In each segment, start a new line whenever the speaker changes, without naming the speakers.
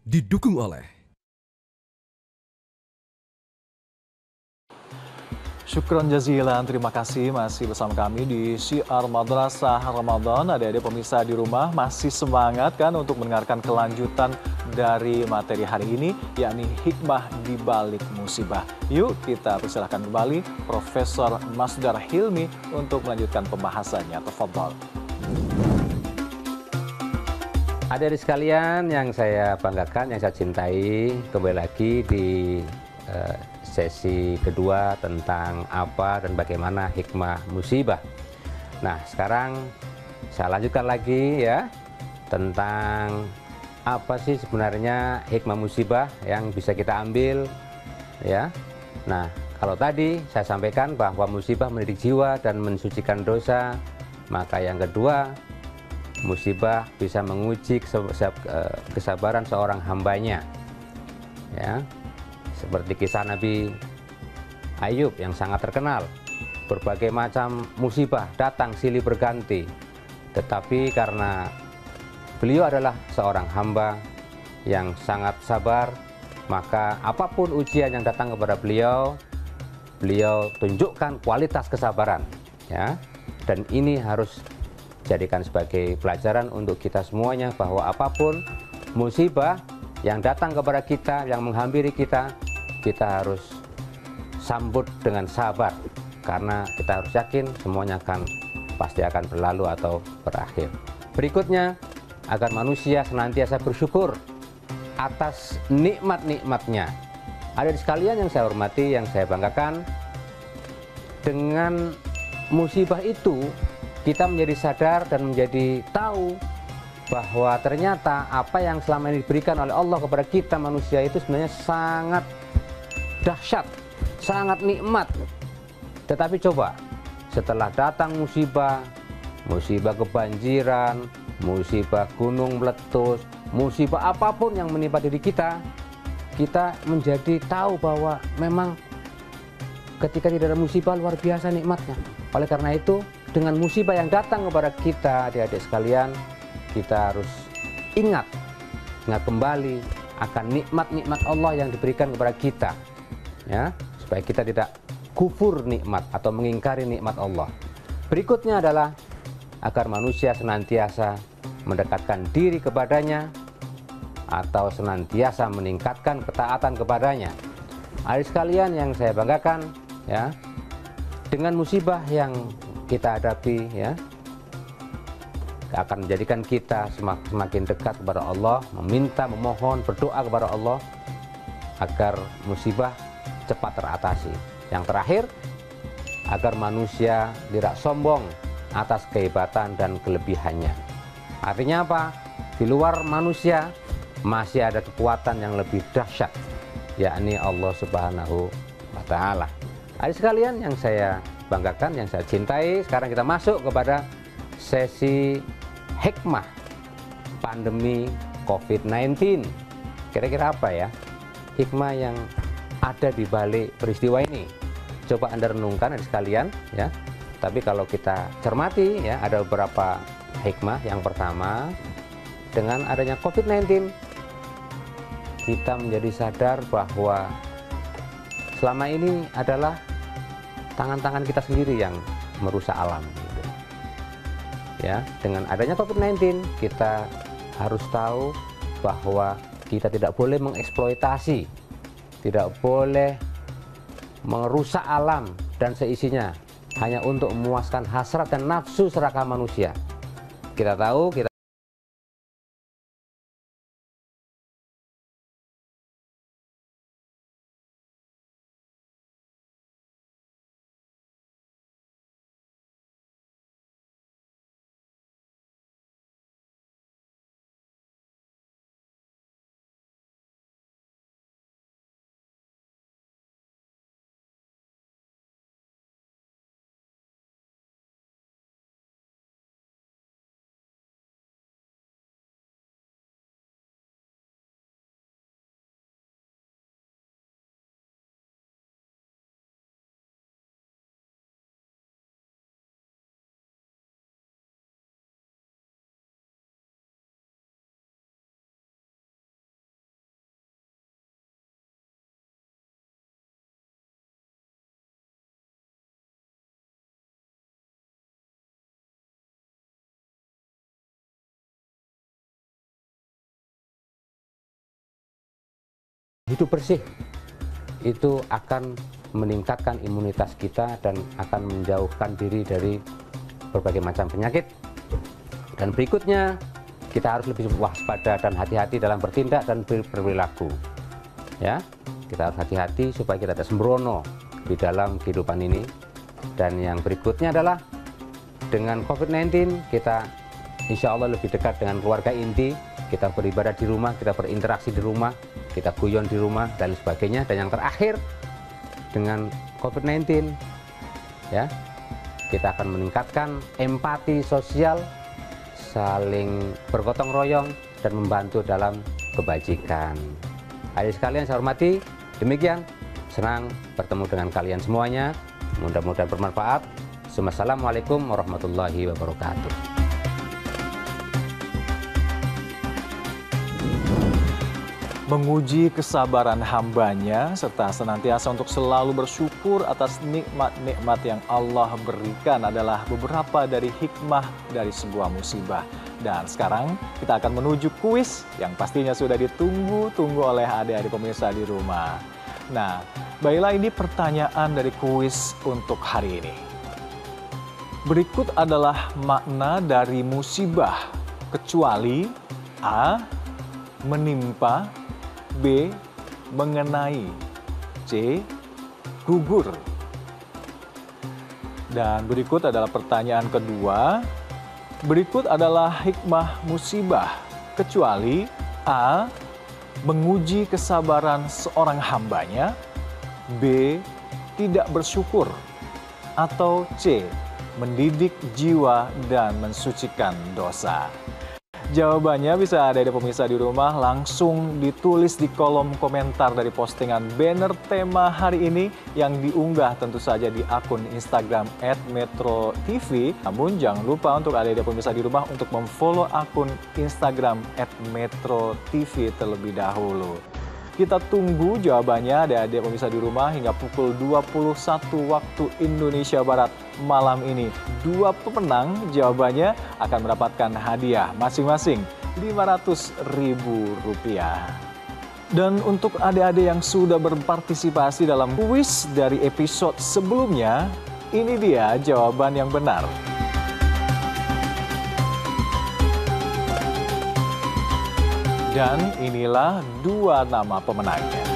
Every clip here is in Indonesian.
didukung oleh
Syukron jazilan, terima kasih masih bersama kami di Syiar Madrasah Ramadan. Adik-adik pemirsa di rumah masih semangat kan untuk mendengarkan kelanjutan dari materi hari ini, yakni hikmah di balik musibah. Yuk kita persilahkan kembali Profesor Masdar Hilmi untuk melanjutkan pembahasannya. Tafadhol.
Adik-adik sekalian yang saya banggakan, yang saya cintai, kembali lagi di sesi kedua tentang apa dan bagaimana hikmah musibah. Nah, sekarang saya lanjutkan lagi ya tentang apa sih sebenarnya hikmah musibah yang bisa kita ambil ya. Nah, kalau tadi saya sampaikan bahwa musibah mendidik jiwa dan mensucikan dosa, maka yang kedua, musibah bisa menguji kesabaran seorang hambanya ya. Seperti kisah Nabi Ayub yang sangat terkenal. Berbagai macam musibah datang silih berganti, tetapi karena beliau adalah seorang hamba yang sangat sabar, maka apapun ujian yang datang kepada beliau, beliau tunjukkan kualitas kesabaran ya. Dan ini harus jadikan sebagai pelajaran untuk kita semuanya, bahwa apapun musibah yang datang kepada kita, yang menghampiri kita, kita harus sambut dengan sabar, karena kita harus yakin semuanya pasti akan berlalu atau berakhir. Berikutnya, agar manusia senantiasa bersyukur atas nikmat-nikmatnya. Ada di sekalian yang saya hormati, yang saya banggakan, dengan musibah itu kita menjadi sadar dan menjadi tahu bahwa ternyata apa yang selama ini diberikan oleh Allah kepada kita manusia itu sebenarnya sangat dahsyat, sangat nikmat. Tetapi coba setelah datang musibah, musibah kebanjiran, musibah gunung meletus, musibah apapun yang menimpa diri kita, kita menjadi tahu bahwa memang ketika tidak ada musibah luar biasa nikmatnya. Oleh karena itu, dengan musibah yang datang kepada kita, adik-adik sekalian, kita harus ingat kembali akan nikmat-nikmat Allah yang diberikan kepada kita, ya, supaya kita tidak kufur nikmat atau mengingkari nikmat Allah. Berikutnya adalah agar manusia senantiasa mendekatkan diri kepadanya atau senantiasa meningkatkan ketaatan kepadanya. Adik sekalian yang saya banggakan, ya, dengan musibah yang kita hadapi ya, akan menjadikan kita semakin dekat kepada Allah, meminta, memohon, berdoa kepada Allah agar musibah cepat teratasi. Yang terakhir, agar manusia tidak sombong atas kehebatan dan kelebihannya. Artinya apa? Di luar manusia masih ada kekuatan yang lebih dahsyat, yakni Allah Subhanahu wa Ta'ala. Adik sekalian yang saya banggakan, yang saya cintai, sekarang kita masuk kepada sesi hikmah pandemi COVID-19. Kira-kira apa ya hikmah yang ada di balik peristiwa ini? Coba Anda renungkan adik sekalian ya. Tapi kalau kita cermati ya, ada beberapa hikmah. Yang pertama, dengan adanya COVID-19 kita menjadi sadar bahwa selama ini adalah tangan-tangan kita sendiri yang merusak alam gitu. Ya, dengan adanya COVID-19 kita harus tahu bahwa kita tidak boleh mengeksploitasi, tidak boleh merusak alam dan seisinya hanya untuk memuaskan hasrat dan nafsu serakah manusia. Kita tahu kita hidup bersih itu akan meningkatkan imunitas kita dan akan menjauhkan diri dari berbagai macam penyakit. Dan berikutnya, kita harus lebih waspada dan hati-hati dalam bertindak dan berperilaku. Ya, kita harus hati-hati supaya kita tidak sembrono di dalam kehidupan ini. Dan yang berikutnya adalah dengan COVID-19 kita insya Allah lebih dekat dengan keluarga inti. Kita beribadah di rumah, kita berinteraksi di rumah, kita guyon di rumah dan sebagainya. Dan yang terakhir dengan COVID-19 ya, kita akan meningkatkan empati sosial, saling bergotong royong dan membantu dalam kebajikan. Adik sekalian saya hormati, demikian senang bertemu dengan kalian semuanya. Mudah-mudahan bermanfaat. Wassalamualaikum warahmatullahi wabarakatuh.
Menguji kesabaran hambanya serta senantiasa untuk selalu bersyukur atas nikmat-nikmat yang Allah berikan adalah beberapa dari hikmah dari sebuah musibah. Dan sekarang kita akan menuju kuis yang pastinya sudah ditunggu-tunggu oleh adik-adik pemirsa di rumah. Nah, baiklah ini pertanyaan dari kuis untuk hari ini. Berikut adalah makna dari musibah, kecuali A. menimpa, B. mengenai, C. gugur. Dan berikut adalah pertanyaan kedua. Berikut adalah hikmah musibah, kecuali A. menguji kesabaran seorang hambanya, B. tidak bersyukur, atau C. mendidik jiwa dan mensucikan dosa. Jawabannya bisa ada di pemirsa di rumah, langsung ditulis di kolom komentar dari postingan banner tema hari ini yang diunggah tentu saja di akun Instagram @metrotv. Namun jangan lupa untuk ada di pemirsa di rumah untuk memfollow akun Instagram @metrotv terlebih dahulu. Kita tunggu jawabannya adik-adik pemirsa di rumah hingga pukul 21 waktu Indonesia Barat malam ini. Dua pemenang jawabannya akan mendapatkan hadiah masing-masing Rp500.000. Dan untuk adik-adik yang sudah berpartisipasi dalam kuis dari episode sebelumnya, ini dia jawaban yang benar. Dan inilah dua nama pemenangnya.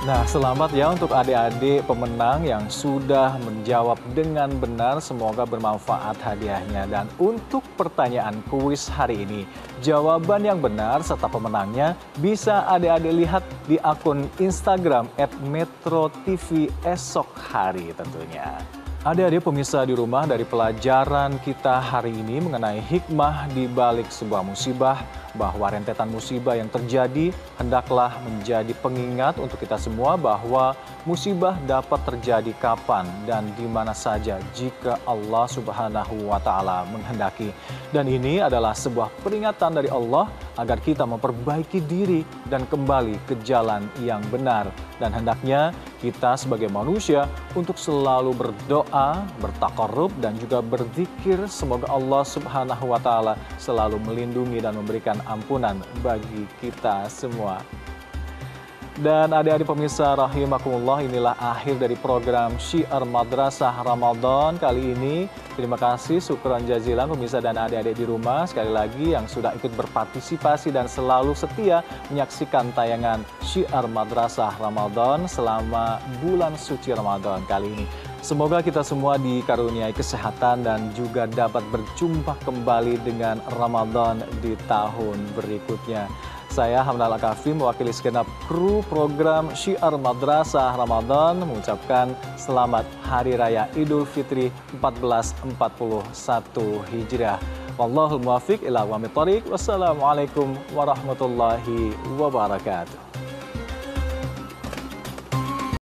Nah, selamat ya untuk adik-adik pemenang yang sudah menjawab dengan benar. Semoga bermanfaat hadiahnya. Dan untuk pertanyaan kuis hari ini, jawaban yang benar serta pemenangnya bisa adik-adik lihat di akun Instagram @metrotv esok hari tentunya. Adik-adik pemirsa di rumah, dari pelajaran kita hari ini mengenai hikmah di balik sebuah musibah, bahwa rentetan musibah yang terjadi hendaklah menjadi pengingat untuk kita semua bahwa musibah dapat terjadi kapan dan di mana saja jika Allah Subhanahu wa Ta'ala menghendaki. Dan ini adalah sebuah peringatan dari Allah agar kita memperbaiki diri dan kembali ke jalan yang benar. Dan hendaknya kita sebagai manusia untuk selalu berdoa, bertakarrub dan juga berzikir semoga Allah Subhanahu wa Ta'ala selalu melindungi dan memberikan ampunan bagi kita semua. Dan adik-adik pemirsa rahimakumullah, inilah akhir dari program Syiar Madrasah Ramadan kali ini. Terima kasih, syukran jazilan pemirsa dan adik-adik di rumah sekali lagi yang sudah ikut berpartisipasi dan selalu setia menyaksikan tayangan Syiar Madrasah Ramadan selama bulan suci Ramadan kali ini. Semoga kita semua dikaruniai kesehatan dan juga dapat berjumpa kembali dengan Ramadan di tahun berikutnya. Saya Hamdallah Kafi mewakili segenap kru program Syiar Madrasah Ramadan mengucapkan selamat Hari Raya Idul Fitri 1441 Hijriah. Wallahul muwaffiq ila aqwamit thoriq. Wassalamualaikum warahmatullahi wabarakatuh.